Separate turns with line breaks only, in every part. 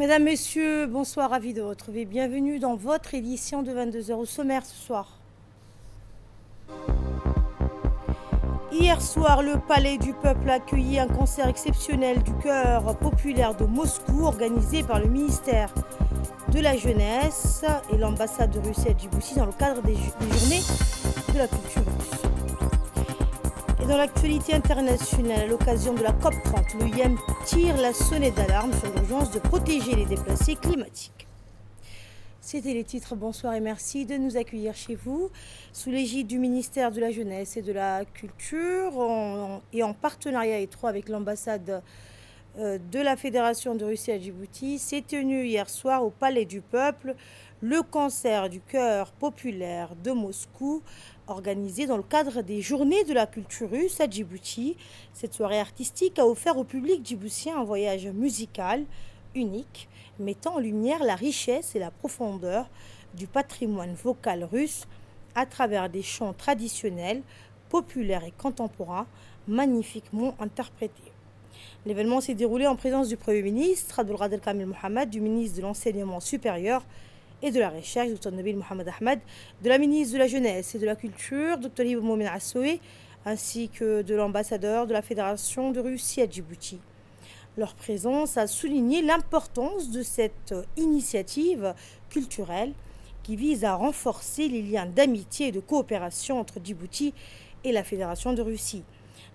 Mesdames, Messieurs, bonsoir, ravi de vous retrouver. Bienvenue dans votre édition de 22h au sommaire ce soir. Hier soir, le Palais du Peuple a accueilli un concert exceptionnel du chœur populaire de Moscou organisé par le ministère de la Jeunesse et l'ambassade de Russie à Djibouti dans le cadre des Journées de la culture russe. Et dans l'actualité internationale, à l'occasion de la COP30, l'OIM tire la sonnette d'alarme sur l'urgence de protéger les déplacés climatiques. C'était les titres. Bonsoir et merci de nous accueillir chez vous, sous l'égide du ministère de la Jeunesse et de la Culture et en partenariat étroit avec l'ambassade de la Fédération de Russie à Djibouti. S'est tenu hier soir au Palais du Peuple le concert du chœur populaire de Moscou, organisé dans le cadre des Journées de la culture russe à Djibouti. Cette soirée artistique a offert au public djiboutien un voyage musical unique, mettant en lumière la richesse et la profondeur du patrimoine vocal russe à travers des chants traditionnels, populaires et contemporains, magnifiquement interprétés. L'événement s'est déroulé en présence du Premier ministre, Abdulkader Kamil Mohamed, du ministre de l'Enseignement supérieur et de la Recherche, Dr Nabil Mohamed Ahmed, de la ministre de la Jeunesse et de la Culture, Dr Hibo Momin Assoué, ainsi que de l'ambassadeur de la Fédération de Russie à Djibouti. Leur présence a souligné l'importance de cette initiative culturelle qui vise à renforcer les liens d'amitié et de coopération entre Djibouti et la Fédération de Russie.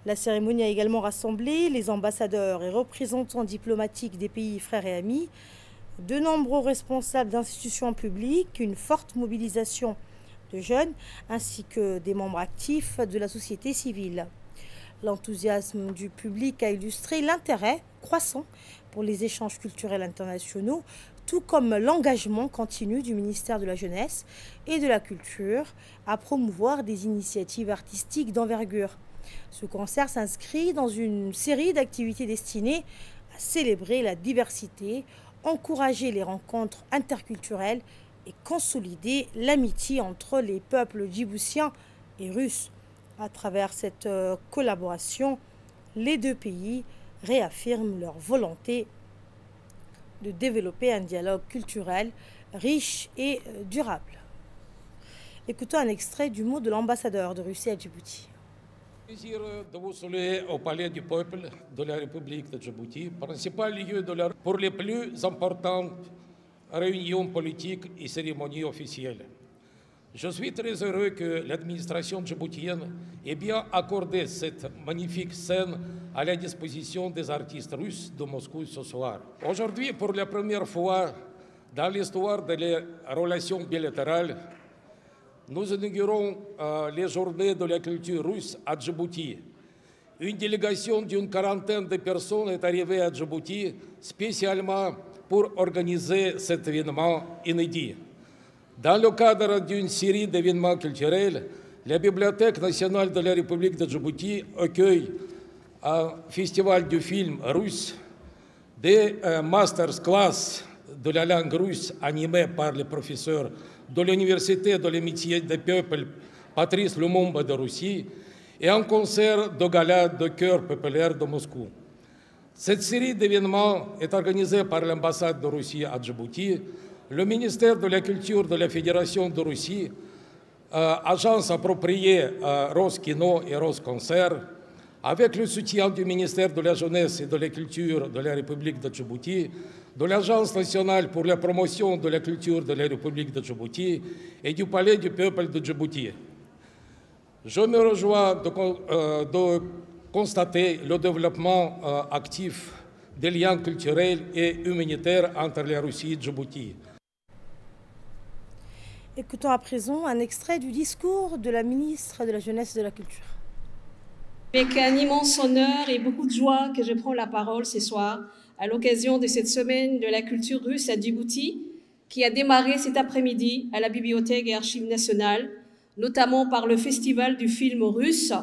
La cérémonie a également rassemblé les ambassadeurs et représentants diplomatiques des pays frères et amis, de nombreux responsables d'institutions publiques, une forte mobilisation de jeunes ainsi que des membres actifs de la société civile. L'enthousiasme du public a illustré l'intérêt croissant pour les échanges culturels internationaux, tout comme l'engagement continu du ministère de la Jeunesse et de la Culture à promouvoir des initiatives artistiques d'envergure. Ce concert s'inscrit dans une série d'activités destinées à célébrer la diversité, encourager les rencontres interculturelles et consolider l'amitié entre les peuples djiboutiens et russes. À travers cette collaboration, les deux pays réaffirment leur volonté de développer un dialogue culturel riche et durable. Écoutons un extrait du mot de l'ambassadeur de Russie à Djibouti.
Plaisir de vous saluer au Palais du Peuple de la République de Djibouti, principal lieu pour les plus importantes réunions politiques et cérémonies officielles. Je suis très heureux que l'administration djiboutienne ait bien accordé cette magnifique scène à la disposition des artistes russes de Moscou ce soir. Aujourd'hui, pour la première fois dans l'histoire des relations bilatérales, nous inaugurons les Journées de la culture russe à Djibouti. Une délégation d'une quarantaine de personnes est arrivée à Djibouti spécialement pour organiser cet événement inédit. Dans le cadre d'une série d'événements culturels, la Bibliothèque nationale de la République de Djibouti accueille un festival du film russe, des masterclass de la langue russe animés par les professeurs de l'Université de l'amitié des peuples Patrice Lumumba de Russie et un concert de gala de chœur populaire de Moscou. Cette série d'événements est organisée par l'ambassade de Russie à Djibouti, le ministère de la Culture de la Fédération de Russie, agence appropriée Roskino et Rosconcert, avec le soutien du ministère de la Jeunesse et de la Culture de la République de Djibouti, de l'Agence nationale pour la promotion de la culture de la République de Djibouti et du Palais du Peuple de Djibouti. Je me rejoins de constater le développement actif des liens culturels et humanitaires entre la Russie et Djibouti.
Écoutons à présent un extrait du discours de la ministre de la Jeunesse et de la Culture.
Avec un immense honneur et beaucoup de joie que je prends la parole ce soir à l'occasion de cette semaine de la culture russe à Djibouti qui a démarré cet après-midi à la Bibliothèque et Archives nationales, notamment par le Festival du film russe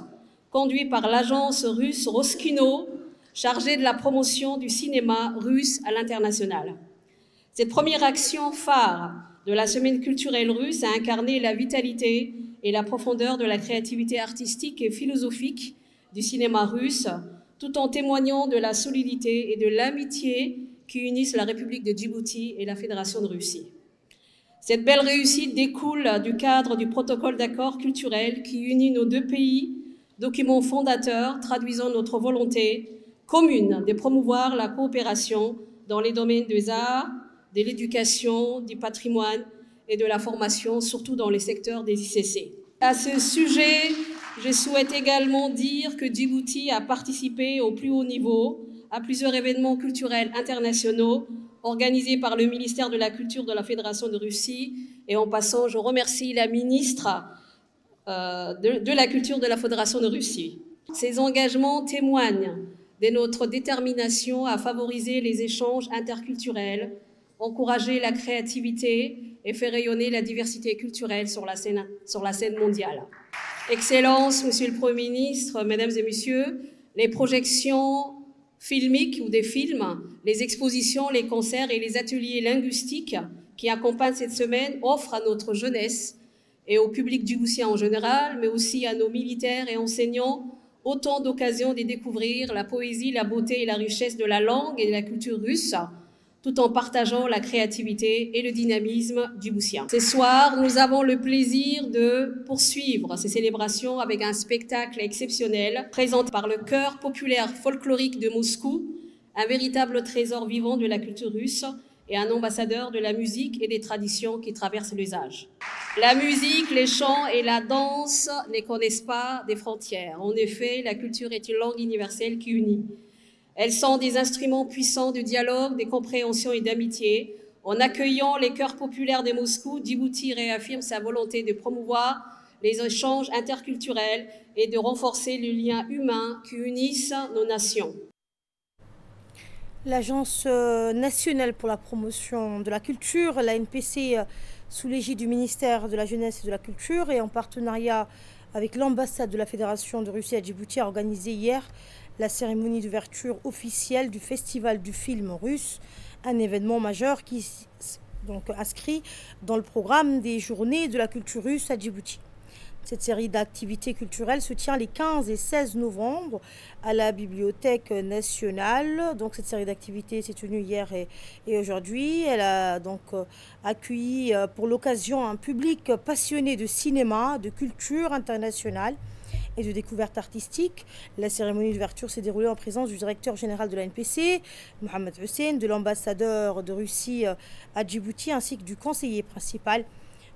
conduit par l'agence russe Roskino, chargée de la promotion du cinéma russe à l'international. Cette première action phare de la semaine culturelle russe a incarné la vitalité et la profondeur de la créativité artistique et philosophique du cinéma russe, tout en témoignant de la solidité et de l'amitié qui unissent la République de Djibouti et la Fédération de Russie. Cette belle réussite découle du cadre du protocole d'accord culturel qui unit nos deux pays, document fondateur traduisant notre volonté commune de promouvoir la coopération dans les domaines des arts, de l'éducation, du patrimoine et de la formation, surtout dans les secteurs des ICC. À ce sujet, je souhaite également dire que Djibouti a participé au plus haut niveau à plusieurs événements culturels internationaux organisés par le ministère de la Culture de la Fédération de Russie. Et en passant, je remercie la ministre de la Culture de la Fédération de Russie. Ces engagements témoignent de notre détermination à favoriser les échanges interculturels, encourager la créativité et faire rayonner la diversité culturelle sur la scène mondiale. Excellences, Monsieur le Premier ministre, Mesdames et Messieurs, les projections filmiques ou des films, les expositions, les concerts et les ateliers linguistiques qui accompagnent cette semaine offrent à notre jeunesse et au public djiboutien en général, mais aussi à nos militaires et enseignants, autant d'occasions de découvrir la poésie, la beauté et la richesse de la langue et de la culture russe, tout en partageant la créativité et le dynamisme djiboutien. Ce soir, nous avons le plaisir de poursuivre ces célébrations avec un spectacle exceptionnel présenté par le chœur populaire folklorique de Moscou, un véritable trésor vivant de la culture russe et un ambassadeur de la musique et des traditions qui traversent les âges. La musique, les chants et la danse ne connaissent pas des frontières. En effet, la culture est une langue universelle qui unit. Elles sont des instruments puissants de dialogue, de compréhension et d'amitié. En accueillant les chœurs populaires de Moscou, Djibouti réaffirme sa volonté de promouvoir les échanges interculturels et de renforcer le lien humain qui unissent nos nations.
L'Agence nationale pour la promotion de la culture, l'ANPC, sous l'égide du ministère de la Jeunesse et de la Culture et en partenariat avec l'ambassade de la Fédération de Russie à Djibouti, a organisé hier la cérémonie d'ouverture officielle du Festival du film russe, un événement majeur qui donc inscrit dans le programme des Journées de la culture russe à Djibouti. Cette série d'activités culturelles se tient les 15 et 16 novembre à la Bibliothèque nationale. Donc cette série d'activités s'est tenue hier et aujourd'hui. Elle a donc accueilli pour l'occasion un public passionné de cinéma, de culture internationale et de découverte artistique. La cérémonie d'ouverture s'est déroulée en présence du directeur général de l'ANPC, Mohamed Hussein, de l'ambassadeur de Russie à Djibouti, ainsi que du conseiller principal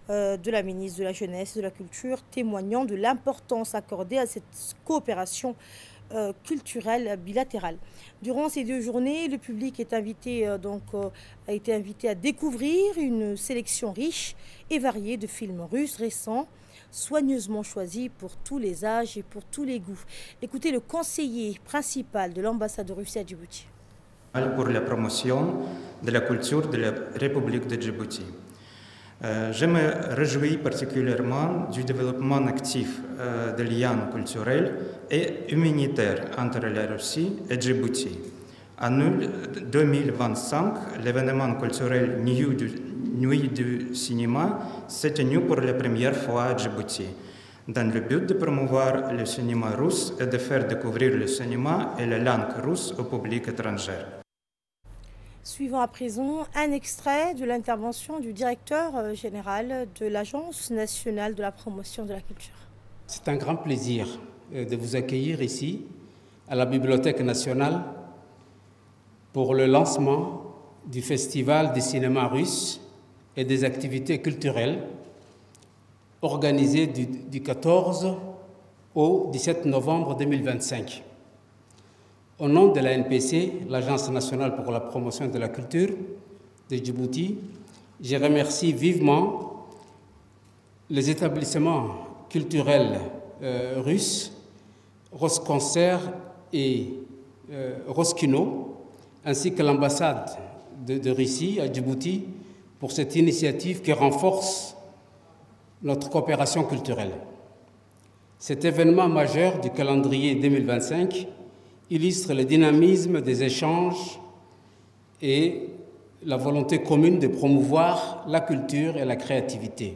de la ministre de la Jeunesse et de la Culture, témoignant de l'importance accordée à cette coopération culturelle bilatérale. Durant ces 2 journées, le public est invité, a été invité à découvrir une sélection riche et variée de films russes récents, soigneusement choisis pour tous les âges et pour tous les goûts. Écoutez le conseiller principal de l'ambassade de Russie à Djibouti.
Pour la promotion de la culture de la République de Djibouti. Je me réjouis particulièrement du développement actif des liens culturels et humanitaires entre la Russie et Djibouti. En 2025, l'événement culturel Nuit du cinéma s'est tenu pour la première fois à Djibouti, dans le but de promouvoir le cinéma russe et de faire découvrir le cinéma et la langue russe au public étranger.
Suivant à présent un extrait de l'intervention du directeur général de l'Agence nationale de la promotion de la culture.
C'est un grand plaisir de vous accueillir ici, à la Bibliothèque nationale, pour le lancement du Festival du cinéma russe et des activités culturelles organisées du 14 au 17 novembre 2025. Au nom de l'ANPC, l'Agence nationale pour la promotion de la culture de Djibouti, je remercie vivement les établissements culturels russes, Rosconcert et Roskino, ainsi que l'ambassade de Russie à Djibouti pour cette initiative qui renforce notre coopération culturelle. Cet événement majeur du calendrier 2025 illustre le dynamisme des échanges et la volonté commune de promouvoir la culture et la créativité.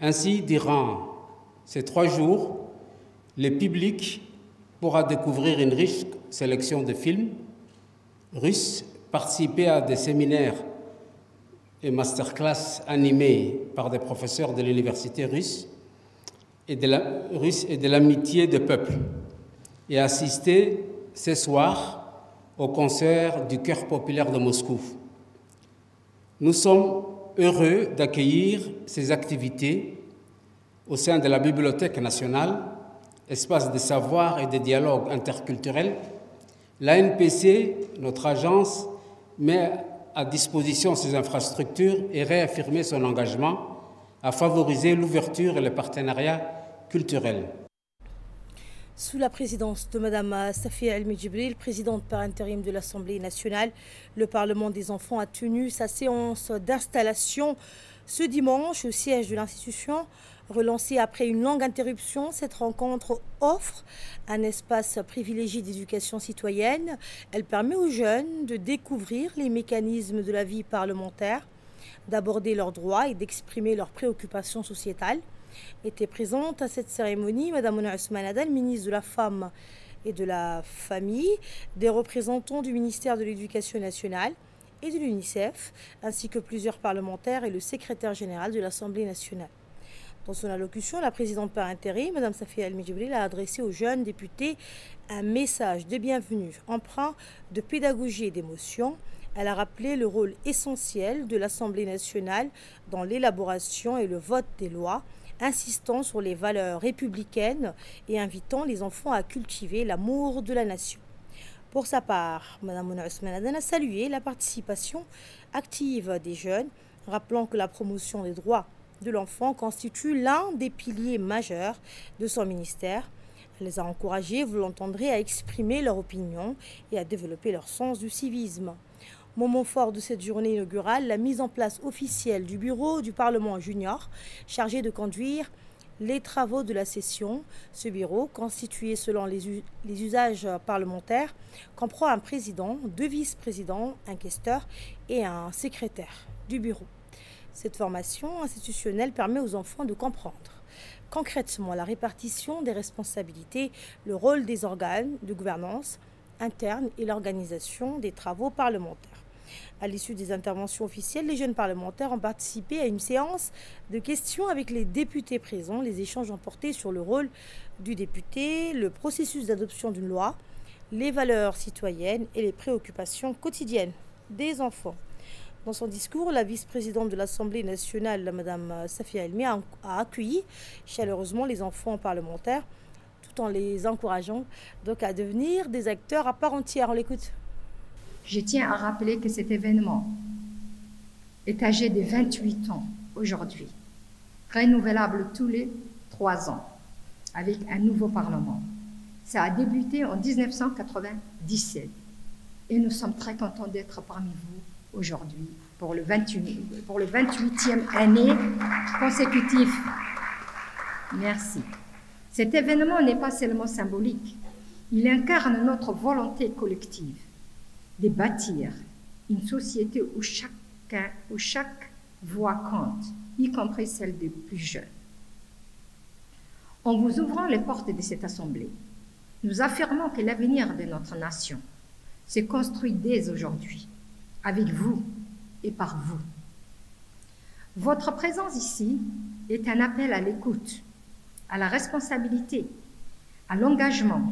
Ainsi, durant ces 3 jours, le public pourra découvrir une riche sélection de films russes participé à des séminaires et masterclass animés par des professeurs de l'université russe et de l'amitié des peuples et assisté ce soir au concert du Chœur populaire de Moscou. Nous sommes heureux d'accueillir ces activités au sein de la Bibliothèque nationale, espace de savoir et de dialogue interculturel. L'ANPC, notre agence, met à disposition ses infrastructures et réaffirmer son engagement à favoriser l'ouverture et le partenariat culturel.
Sous la présidence de Mme Safia El Medjibril, présidente par intérim de l'Assemblée nationale, le Parlement des enfants a tenu sa séance d'installation ce dimanche au siège de l'institution. Relancée après une longue interruption, cette rencontre offre un espace privilégié d'éducation citoyenne. Elle permet aux jeunes de découvrir les mécanismes de la vie parlementaire, d'aborder leurs droits et d'exprimer leurs préoccupations sociétales. Était présente à cette cérémonie Mme Mouna Ousmane Adan, ministre de la Femme et de la Famille, des représentants du ministère de l'Éducation nationale et de l'UNICEF, ainsi que plusieurs parlementaires et le secrétaire général de l'Assemblée nationale. Dans son allocution, la présidente par intérim, Mme Safia El Medjibril, a adressé aux jeunes députés un message de bienvenue empreint de pédagogie et d'émotion. Elle a rappelé le rôle essentiel de l'Assemblée nationale dans l'élaboration et le vote des lois, insistant sur les valeurs républicaines et invitant les enfants à cultiver l'amour de la nation. Pour sa part, Mme Mouna Ousmane Adan a salué la participation active des jeunes, rappelant que la promotion des droits de l'enfant constitue l'un des piliers majeurs de son ministère. Elle les a encouragés, vous l'entendrez, à exprimer leur opinion et à développer leur sens du civisme. Moment fort de cette journée inaugurale, la mise en place officielle du bureau du Parlement junior, chargé de conduire les travaux de la session. Ce bureau, constitué selon les usages parlementaires, comprend un président, 2 vice-présidents, un questeur et un secrétaire du bureau. Cette formation institutionnelle permet aux enfants de comprendre concrètement la répartition des responsabilités, le rôle des organes de gouvernance interne et l'organisation des travaux parlementaires. À l'issue des interventions officielles, les jeunes parlementaires ont participé à une séance de questions avec les députés présents. Les échanges ont porté sur le rôle du député, le processus d'adoption d'une loi, les valeurs citoyennes et les préoccupations quotidiennes des enfants. Dans son discours, la vice-présidente de l'Assemblée nationale, Mme Safia El Medjibril, a accueilli chaleureusement les enfants parlementaires tout en les encourageant donc à devenir des acteurs à part entière. On l'écoute.
Je tiens à rappeler que cet événement est âgé de 28 ans aujourd'hui, renouvelable tous les 3 ans avec un nouveau Parlement. Ça a débuté en 1997 et nous sommes très contents d'être parmi vous aujourd'hui pour le 28e année consécutive. Merci. Cet événement n'est pas seulement symbolique, il incarne notre volonté collective de bâtir une société où chaque voix compte, y compris celle des plus jeunes. En vous ouvrant les portes de cette assemblée, nous affirmons que l'avenir de notre nation se construit dès aujourd'hui, avec vous et par vous. Votre présence ici est un appel à l'écoute, à la responsabilité, à l'engagement.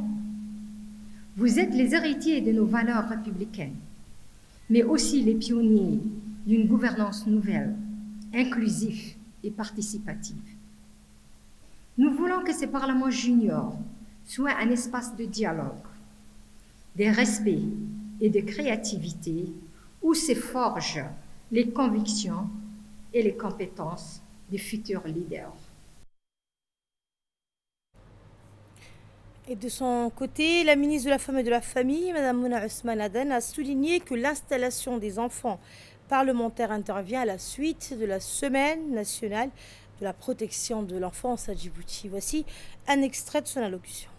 Vous êtes les héritiers de nos valeurs républicaines, mais aussi les pionniers d'une gouvernance nouvelle, inclusive et participative. Nous voulons que ce Parlement junior soit un espace de dialogue, de respect et de créativité où se forgent les convictions et les compétences des futurs leaders.
Et de son côté, la ministre de la Femme et de la Famille, Mme Mouna Ousmane Adan, a souligné que l'installation des enfants parlementaires intervient à la suite de la Semaine nationale de la protection de l'enfance à Djibouti. Voici un extrait de son allocution.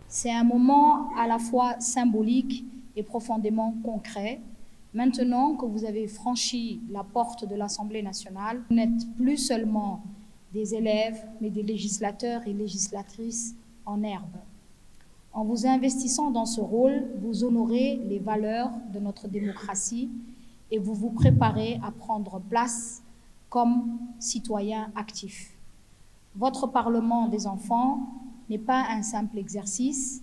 C'est un moment à la fois symbolique et profondément concret. Maintenant que vous avez franchi la porte de l'Assemblée nationale, vous n'êtes plus seulement des élèves, mais des législateurs et législatrices en herbe. En vous investissant dans ce rôle, vous honorez les valeurs de notre démocratie et vous vous préparez à prendre place comme citoyen actif. Votre Parlement des enfants n'est pas un simple exercice,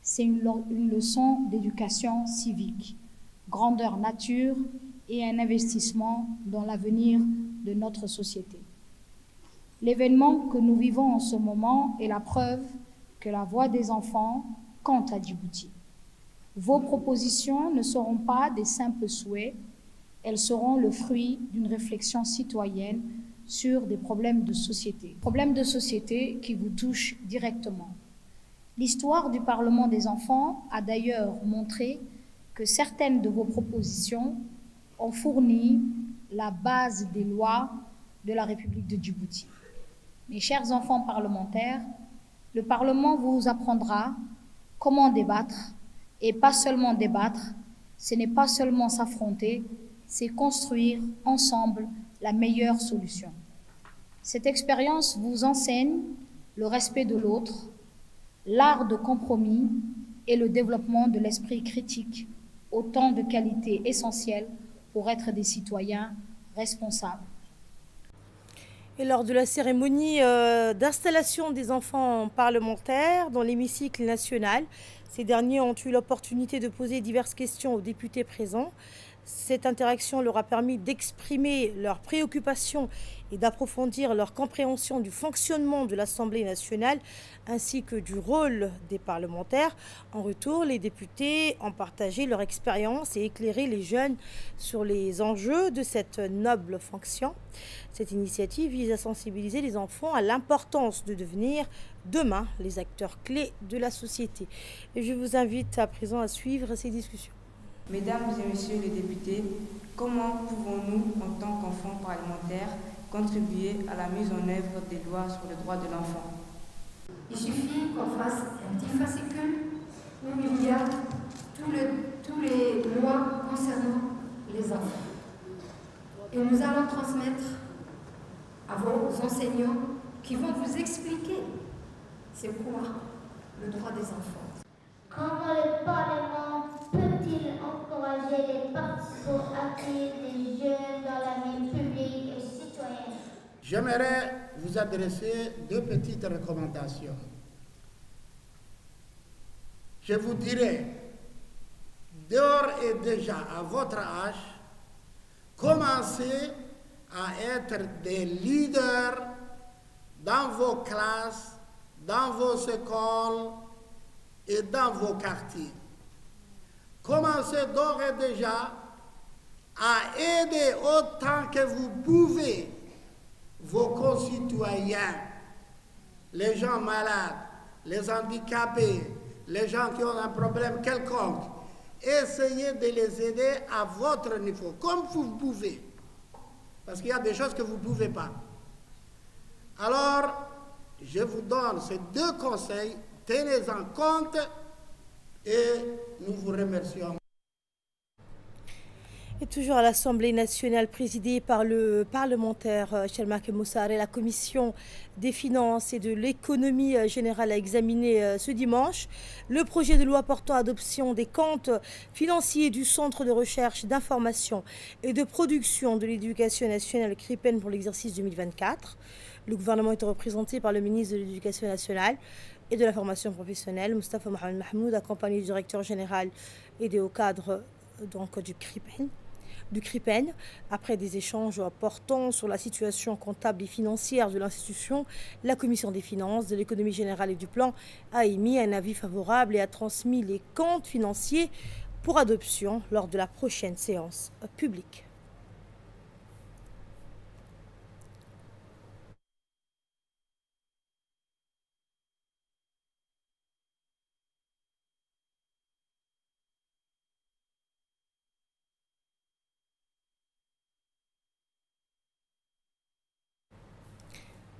c'est une leçon d'éducation civique, grandeur nature et un investissement dans l'avenir de notre société. L'événement que nous vivons en ce moment est la preuve que la voix des enfants compte à Djibouti. Vos propositions ne seront pas des simples souhaits, elles seront le fruit d'une réflexion citoyenne sur des problèmes de société. Problèmes de société qui vous touchent directement. L'histoire du Parlement des enfants a d'ailleurs montré que certaines de vos propositions ont fourni la base des lois de la République de Djibouti. Mes chers enfants parlementaires, le Parlement vous apprendra comment débattre, et pas seulement débattre, ce n'est pas seulement s'affronter, c'est construire ensemble la meilleure solution. Cette expérience vous enseigne le respect de l'autre, l'art de compromis et le développement de l'esprit critique, autant de qualités essentielles pour être des citoyens responsables.
Et lors de la cérémonie d'installation des enfants parlementaires dans l'hémicycle national, ces derniers ont eu l'opportunité de poser diverses questions aux députés présents. Cette interaction leur a permis d'exprimer leurs préoccupations et d'approfondir leur compréhension du fonctionnement de l'Assemblée nationale ainsi que du rôle des parlementaires. En retour, les députés ont partagé leur expérience et éclairé les jeunes sur les enjeux de cette noble fonction. Cette initiative vise à sensibiliser les enfants à l'importance de devenir demain les acteurs clés de la société. Et je vous invite à présent à suivre ces discussions.
Mesdames et messieurs les députés, comment pouvons-nous, en tant qu'enfants parlementaires, contribuer à la mise en œuvre des lois sur le droit de l'enfant?
Il suffit qu'on fasse un petit fascicule où il y a tous les lois concernant les enfants. Et nous allons transmettre à vos enseignants qui vont vous expliquer c'est quoi le droit des enfants.
Comment le Parlement peut-il encourager les participants actifs des jeunes dans la vie publique et citoyenne?
J'aimerais vous adresser deux petites recommandations. Je vous dirais, d'ores et déjà, à votre âge, commencez à être des leaders dans vos classes, dans vos écoles et dans vos quartiers. Commencez d'ores et déjà à aider autant que vous pouvez vos concitoyens, les gens malades, les handicapés, les gens qui ont un problème quelconque. Essayez de les aider à votre niveau, comme vous pouvez. Parce qu'il y a des choses que vous ne pouvez pas. Alors, je vous donne ces deux conseils, tenez-en compte et nous vous remercions.
Et toujours à l'Assemblée nationale présidée par le parlementaire Chelmak Moussare, la commission des finances et de l'économie générale a examiné ce dimanche le projet de loi portant adoption des comptes financiers du Centre de recherche, d'information et de production de l'éducation nationale CRIPEN pour l'exercice 2024. Le gouvernement est représenté par le ministre de l'Éducation nationale et de la formation professionnelle, Moustapha Mohamed Mahmoud, accompagné du directeur général et des hauts cadres du CRIPEN. Après des échanges portant sur la situation comptable et financière de l'institution, la commission des finances, de l'économie générale et du plan a émis un avis favorable et a transmis les comptes financiers pour adoption lors de la prochaine séance publique.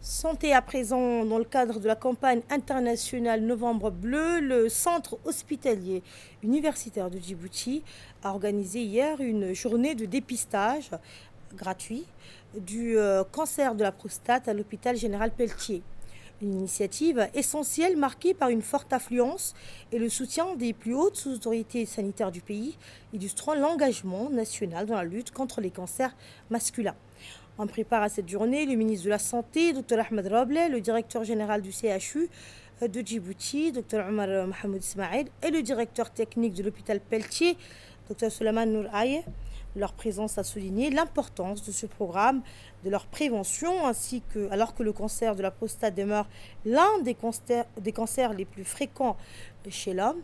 Santé à présent, dans le cadre de la campagne internationale Novembre Bleu, le centre hospitalier universitaire de Djibouti a organisé hier une journée de dépistage gratuit du cancer de la prostate à l'hôpital général Pelletier. Une initiative essentielle marquée par une forte affluence et le soutien des plus hautes autorités sanitaires du pays, illustrant l'engagement national dans la lutte contre les cancers masculins. On prépare à cette journée le ministre de la Santé, Dr Ahmed Roble, le directeur général du CHU de Djibouti, Dr Omar Mohamed Ismail, et le directeur technique de l'hôpital Pelletier, Dr Suleiman Nouraye. Leur présence a souligné l'importance de ce programme, de leur prévention, ainsi que, alors que le cancer de la prostate demeure l'un des cancers les plus fréquents chez l'homme,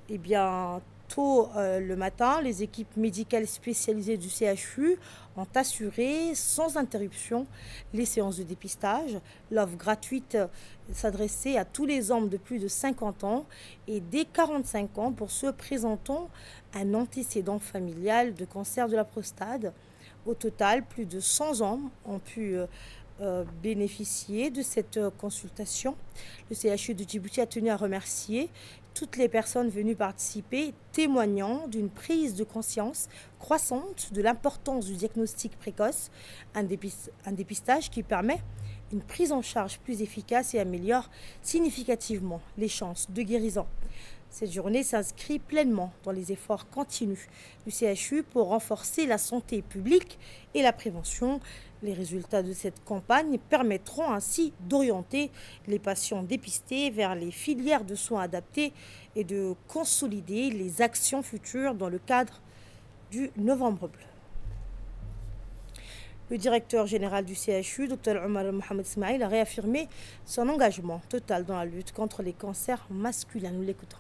eh bien, tôt le matin, les équipes médicales spécialisées du CHU ont assuré sans interruption les séances de dépistage. L'offre gratuite s'adressait à tous les hommes de plus de 50 ans et dès 45 ans pour ceux présentant un antécédent familial de cancer de la prostate. Au total, plus de 100 hommes ont pu bénéficier de cette consultation. Le CHU de Djibouti a tenu à remercier toutes les personnes venues participer, témoignant d'une prise de conscience croissante de l'importance du diagnostic précoce, un dépistage qui permet une prise en charge plus efficace et améliore significativement les chances de guérison. Cette journée s'inscrit pleinement dans les efforts continus du CHU pour renforcer la santé publique et la prévention. Les résultats de cette campagne permettront ainsi d'orienter les patients dépistés vers les filières de soins adaptés et de consolider les actions futures dans le cadre du Novembre Bleu. Le directeur général du CHU, Dr Omar Mohamed Ismail, a réaffirmé son engagement total dans la lutte contre les cancers masculins. Nous l'écoutons.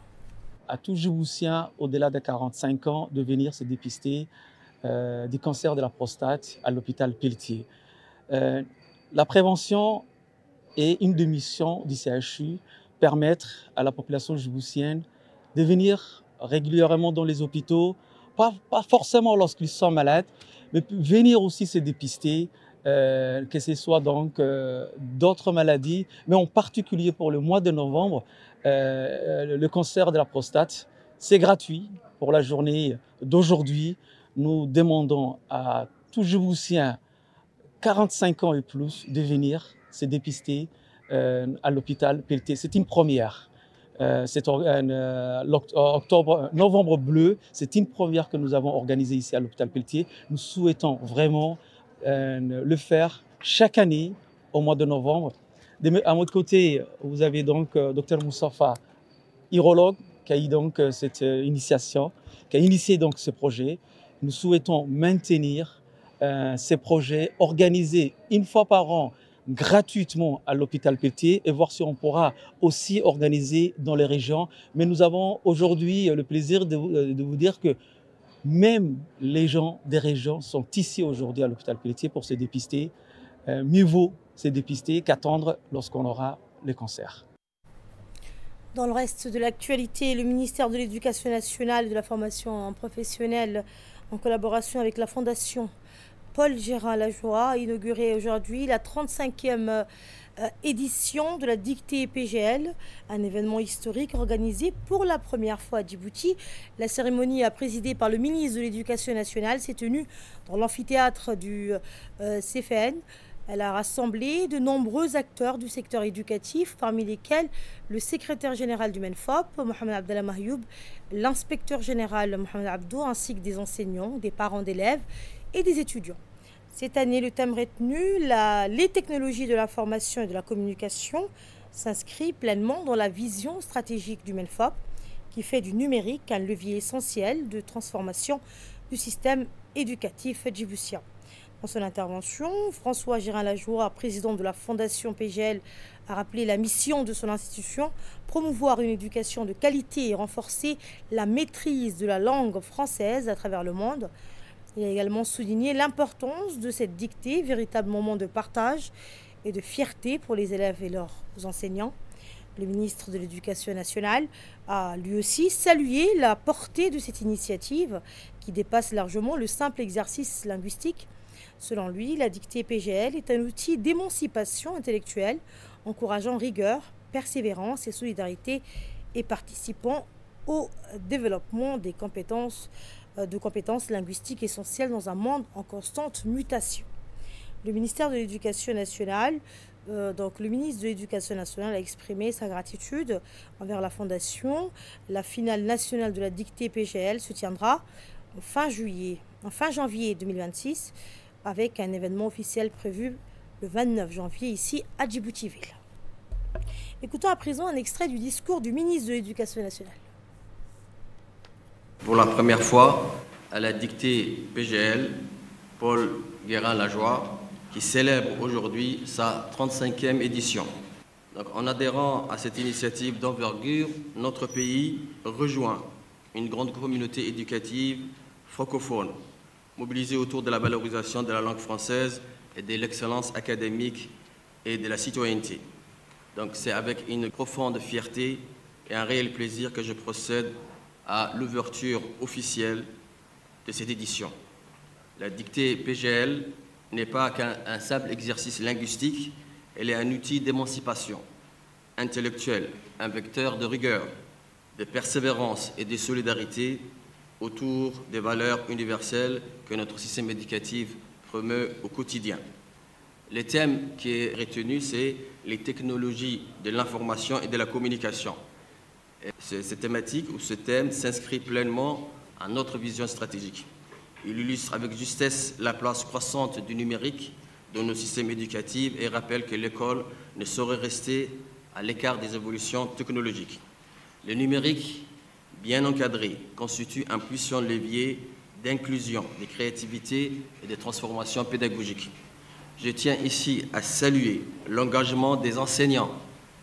À tout Djiboutien au-delà de 45 ans de venir se dépister du cancer de la prostate à l'hôpital Pelletier. La prévention est une des missions du CHU, permettre à la population djiboutienne de venir régulièrement dans les hôpitaux, pas forcément lorsqu'ils sont malades, mais venir aussi se dépister, que ce soit donc d'autres maladies, mais en particulier pour le mois de novembre, le cancer de la prostate. C'est gratuit pour la journée d'aujourd'hui. Nous demandons à tout Djiboutien 45 ans et plus de venir se dépister à l'hôpital Pelletier. C'est une première. Novembre Bleu, c'est une première que nous avons organisée ici à l'hôpital Pelletier. Nous souhaitons vraiment le faire chaque année au mois de novembre. À votre côté, vous avez donc Dr Moussafa, urologue, qui a eu donc cette initiation, qui a initié donc ce projet. Nous souhaitons maintenir ces projets organisés une fois par an gratuitement à l'hôpital Pelletier et voir si on pourra aussi organiser dans les régions. Mais nous avons aujourd'hui le plaisir de vous dire que même les gens des régions sont ici aujourd'hui à l'hôpital Pelletier pour se dépister. Mieux vaut se dépister qu'attendre lorsqu'on aura le cancer.
Dans le reste de l'actualité, le ministère de l'Éducation nationale et de la formation professionnelle, en collaboration avec la Fondation Paul Gérard-Lajoie, a inauguré aujourd'hui la 35e édition de la dictée PGL, un événement historique organisé pour la première fois à Djibouti. La cérémonie, présidée par le ministre de l'Éducation nationale, s'est tenue dans l'amphithéâtre du CFN. Elle a rassemblé de nombreux acteurs du secteur éducatif, parmi lesquels le secrétaire général du MENFOP, Mohamed Abdallah Mahyoub, l'inspecteur général Mohamed Abdou, ainsi que des enseignants, des parents d'élèves et des étudiants. Cette année, le thème retenu, les technologies de l'information et de la communication, s'inscrit pleinement dans la vision stratégique du MENFOP, qui fait du numérique un levier essentiel de transformation du système éducatif djiboutien. Dans son intervention, François Gérard-Lajoie, président de la Fondation PGL, a rappelé la mission de son institution, promouvoir une éducation de qualité et renforcer la maîtrise de la langue française à travers le monde. Il a également souligné l'importance de cette dictée, véritable moment de partage et de fierté pour les élèves et leurs enseignants. Le ministre de l'Éducation nationale a lui aussi salué la portée de cette initiative qui dépasse largement le simple exercice linguistique. Selon lui, la dictée PGL est un outil d'émancipation intellectuelle, encourageant rigueur, persévérance et solidarité et participant au développement des compétences linguistiques essentielles dans un monde en constante mutation. Le ministère de l'Éducation nationale Donc, le ministre de l'Éducation nationale a exprimé sa gratitude envers la Fondation. La finale nationale de la dictée PGL se tiendra en fin janvier 2026 avec un événement officiel prévu le 29 janvier ici à Djibouti-Ville. Écoutons à présent un extrait du discours du ministre de l'Éducation nationale.
Pour la première fois, à la dictée PGL, Paul Guérin-Lajoie, qui célèbre aujourd'hui sa 35e édition. Donc, en adhérant à cette initiative d'envergure, notre pays rejoint une grande communauté éducative francophone, mobilisée autour de la valorisation de la langue française et de l'excellence académique et de la citoyenneté. Donc, c'est avec une profonde fierté et un réel plaisir que je procède à l'ouverture officielle de cette édition. La dictée PGL n'est pas qu'un simple exercice linguistique, elle est un outil d'émancipation intellectuelle, un vecteur de rigueur, de persévérance et de solidarité autour des valeurs universelles que notre système éducatif promeut au quotidien. Le thème qui est retenu, c'est les technologies de l'information et de la communication. Et cette thématique ou ce thème s'inscrit pleinement à notre vision stratégique. Il illustre avec justesse la place croissante du numérique dans nos systèmes éducatifs et rappelle que l'école ne saurait rester à l'écart des évolutions technologiques. Le numérique, bien encadré, constitue un puissant levier d'inclusion, de créativité et de transformation pédagogique. Je tiens ici à saluer l'engagement des enseignants,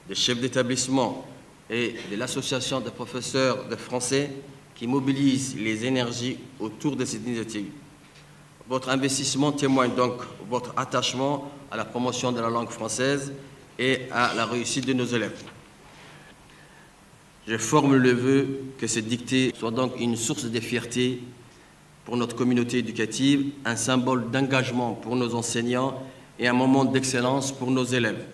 des chefs d'établissement et de l'association des professeurs de français qui mobilise les énergies autour de cette initiative. Votre investissement témoigne donc votre attachement à la promotion de la langue française et à la réussite de nos élèves. Je forme le vœu que cette dictée soit donc une source de fierté pour notre communauté éducative, un symbole d'engagement pour nos enseignants et un moment d'excellence pour nos élèves.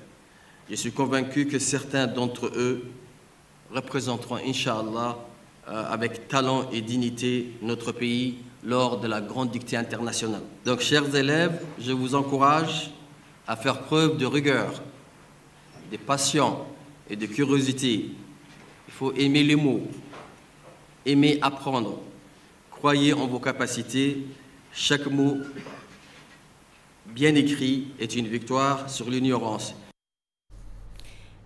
Je suis convaincu que certains d'entre eux représenteront, Inch'Allah, avec talent et dignité notre pays lors de la grande dictée internationale. Donc, chers élèves, je vous encourage à faire preuve de rigueur, de patience et de curiosité. Il faut aimer les mots, aimer apprendre. Croyez en vos capacités. Chaque mot bien écrit est une victoire sur l'ignorance.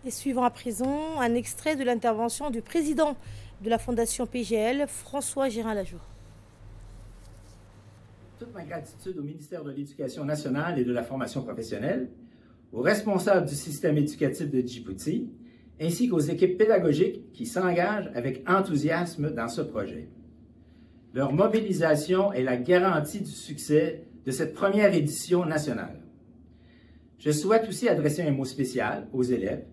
Et suivant à présent un extrait de l'intervention du président de la Fondation PGL, François Guérin-Lajoie.
Toute ma gratitude au ministère de l'Éducation nationale et de la formation professionnelle, aux responsables du système éducatif de Djibouti, ainsi qu'aux équipes pédagogiques qui s'engagent avec enthousiasme dans ce projet. Leur mobilisation est la garantie du succès de cette première édition nationale. Je souhaite aussi adresser un mot spécial aux élèves.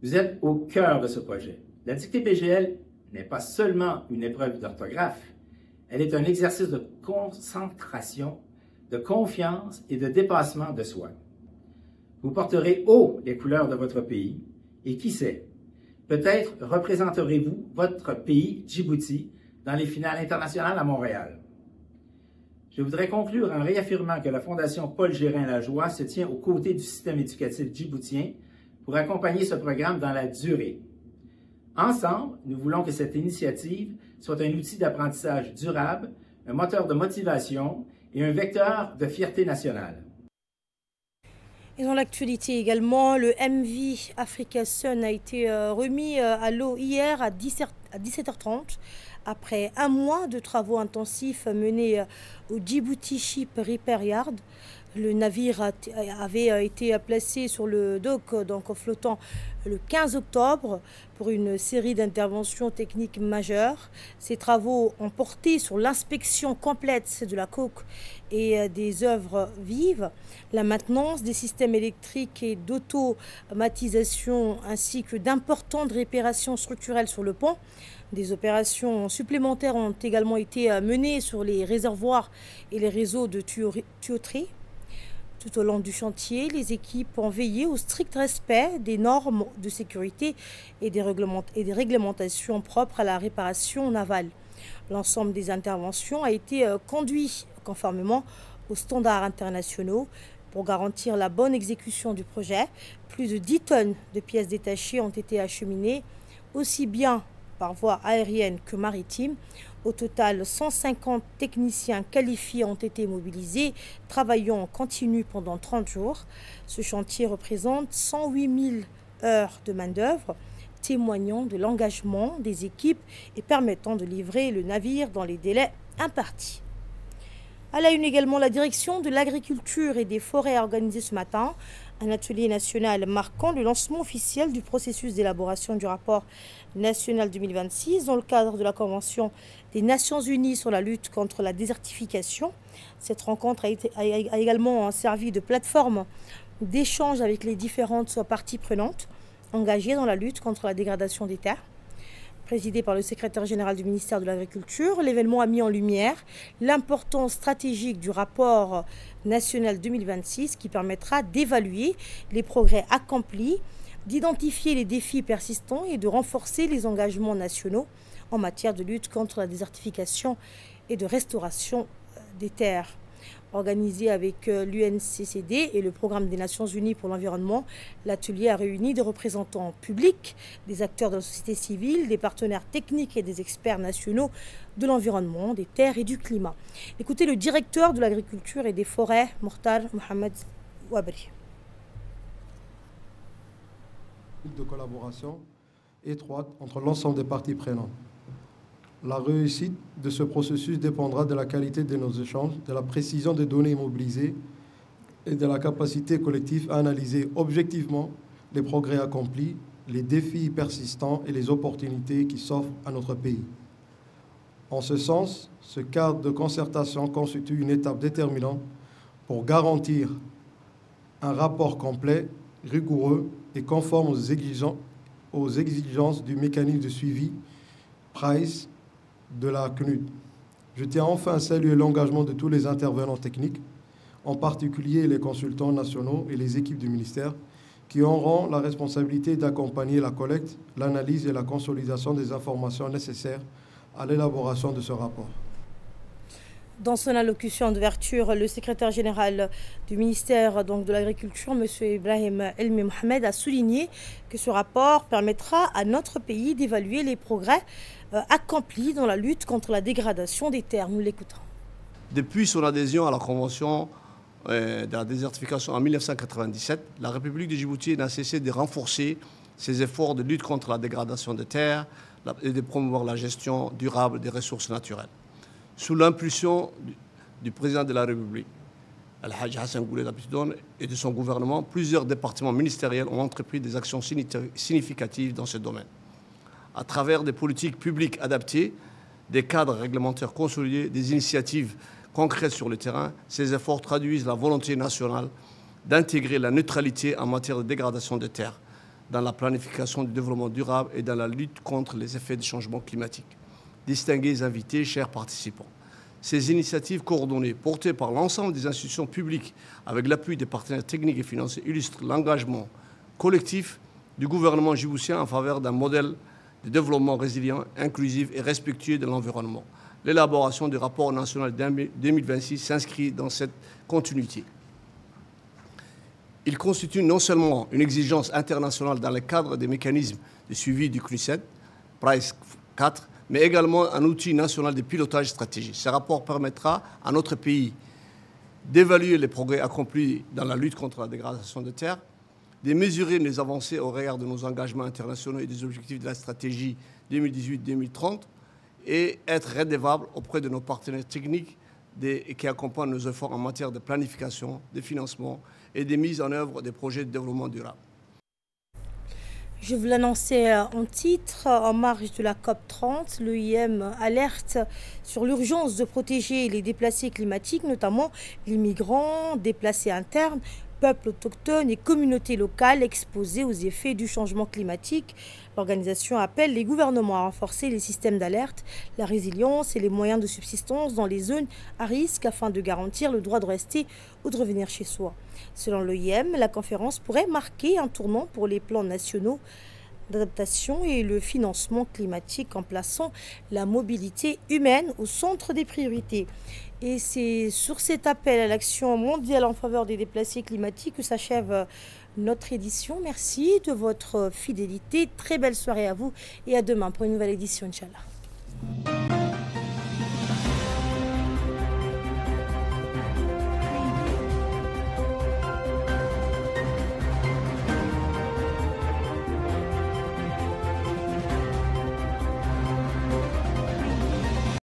Vous êtes au cœur de ce projet. La dictée PGL n'est pas seulement une épreuve d'orthographe, elle est un exercice de concentration, de confiance et de dépassement de soi. Vous porterez haut les couleurs de votre pays et qui sait, peut-être représenterez-vous votre pays, Djibouti, dans les finales internationales à Montréal. Je voudrais conclure en réaffirmant que la Fondation Paul Guérin-Lajoie se tient aux côtés du système éducatif djiboutien pour accompagner ce programme dans la durée. Ensemble, nous voulons que cette initiative soit un outil d'apprentissage durable, un moteur de motivation et un vecteur de fierté nationale.
Et dans l'actualité également, le MV Africa Sun a été remis à l'eau hier à 17h30 après un mois de travaux intensifs menés au Djibouti Ship Repair Yard. Le navire avait été placé sur le dock, donc flottant, le 15 octobre pour une série d'interventions techniques majeures. Ces travaux ont porté sur l'inspection complète de la coque et des œuvres vives, la maintenance des systèmes électriques et d'automatisation ainsi que d'importantes réparations structurelles sur le pont. Des opérations supplémentaires ont également été menées sur les réservoirs et les réseaux de tuyauterie. Tout au long du chantier, les équipes ont veillé au strict respect des normes de sécurité et des réglementations propres à la réparation navale. L'ensemble des interventions a été conduit conformément aux standards internationaux Pour garantir la bonne exécution du projet, plus de 10 tonnes de pièces détachées ont été acheminées, aussi bien par voie aérienne que maritime. Au total, 150 techniciens qualifiés ont été mobilisés, travaillant en continu pendant 30 jours. Ce chantier représente 108 000 heures de main-d'œuvre, témoignant de l'engagement des équipes et permettant de livrer le navire dans les délais impartis. À la une également, la direction de l'agriculture et des forêts a organisé ce matin un atelier national marquant le lancement officiel du processus d'élaboration du rapport national 2026 dans le cadre de la Convention des Nations Unies sur la lutte contre la désertification. Cette rencontre a également servi de plateforme d'échange avec les différentes parties prenantes engagées dans la lutte contre la dégradation des terres. Présidé par le secrétaire général du ministère de l'Agriculture, l'événement a mis en lumière l'importance stratégique du rapport national 2026 qui permettra d'évaluer les progrès accomplis, d'identifier les défis persistants et de renforcer les engagements nationaux en matière de lutte contre la désertification et de restauration des terres. Organisé avec l'UNCCD et le Programme des Nations Unies pour l'environnement, l'atelier a réuni des représentants publics, des acteurs de la société civile, des partenaires techniques et des experts nationaux de l'environnement, des terres et du climat. Écoutez le directeur de l'agriculture et des forêts, Mokhtar Mohamed Wabri.
De collaboration étroite entre l'ensemble des parties prenantes. La réussite de ce processus dépendra de la qualité de nos échanges, de la précision des données mobilisées et de la capacité collective à analyser objectivement les progrès accomplis, les défis persistants et les opportunités qui s'offrent à notre pays. En ce sens, ce cadre de concertation constitue une étape déterminante pour garantir un rapport complet, rigoureux et conforme aux exigences du mécanisme de suivi PRICE de la CNUD. Je tiens enfin à saluer l'engagement de tous les intervenants techniques, en particulier les consultants nationaux et les équipes du ministère, qui auront la responsabilité d'accompagner la collecte, l'analyse et la consolidation des informations nécessaires à l'élaboration de ce rapport.
Dans son allocution d'ouverture, le secrétaire général du ministère de l'Agriculture, M. Ibrahim Elmi Mohamed, a souligné que ce rapport permettra à notre pays d'évaluer les progrès accomplis dans la lutte contre la dégradation des terres. Nous l'écoutons.
Depuis son adhésion à la Convention de la désertification en 1997, la République de Djibouti n'a cessé de renforcer ses efforts de lutte contre la dégradation des terres et de promouvoir la gestion durable des ressources naturelles. Sous l'impulsion du président de la République, Al-Hajj Hassan Goulet Abidone, et de son gouvernement, plusieurs départements ministériels ont entrepris des actions significatives dans ce domaine. À travers des politiques publiques adaptées, des cadres réglementaires consolidés, des initiatives concrètes sur le terrain, ces efforts traduisent la volonté nationale d'intégrer la neutralité en matière de dégradation des terres dans la planification du développement durable et dans la lutte contre les effets du changement climatique. Distingués invités, chers participants, ces initiatives coordonnées, portées par l'ensemble des institutions publiques avec l'appui des partenaires techniques et financiers, illustrent l'engagement collectif du gouvernement djiboutien en faveur d'un modèle de développement résilient, inclusif et respectueux de l'environnement. L'élaboration du rapport national 2026 s'inscrit dans cette continuité. Il constitue non seulement une exigence internationale dans le cadre des mécanismes de suivi du CNUSED, PRICE 4, mais également un outil national de pilotage stratégique. Ce rapport permettra à notre pays d'évaluer les progrès accomplis dans la lutte contre la dégradation des terres, de mesurer les avancées au regard de nos engagements internationaux et des objectifs de la stratégie 2018-2030 et être redevable auprès de nos partenaires techniques qui accompagnent nos efforts en matière de planification, de financement et de mise en œuvre des projets de développement durable.
Je vous l'annonçais en titre, en marge de la COP30, l'OIM alerte sur l'urgence de protéger les déplacés climatiques, notamment les migrants, déplacés internes, peuples autochtones et communautés locales exposées aux effets du changement climatique. L'organisation appelle les gouvernements à renforcer les systèmes d'alerte, la résilience et les moyens de subsistance dans les zones à risque afin de garantir le droit de rester ou de revenir chez soi. Selon l'OIM, la conférence pourrait marquer un tournant pour les plans nationaux d'adaptation et le financement climatique en plaçant la mobilité humaine au centre des priorités. Et c'est sur cet appel à l'action mondiale en faveur des déplacés climatiques que s'achève notre édition. Merci de votre fidélité. Très belle soirée à vous et à demain pour une nouvelle édition, Inch'Allah.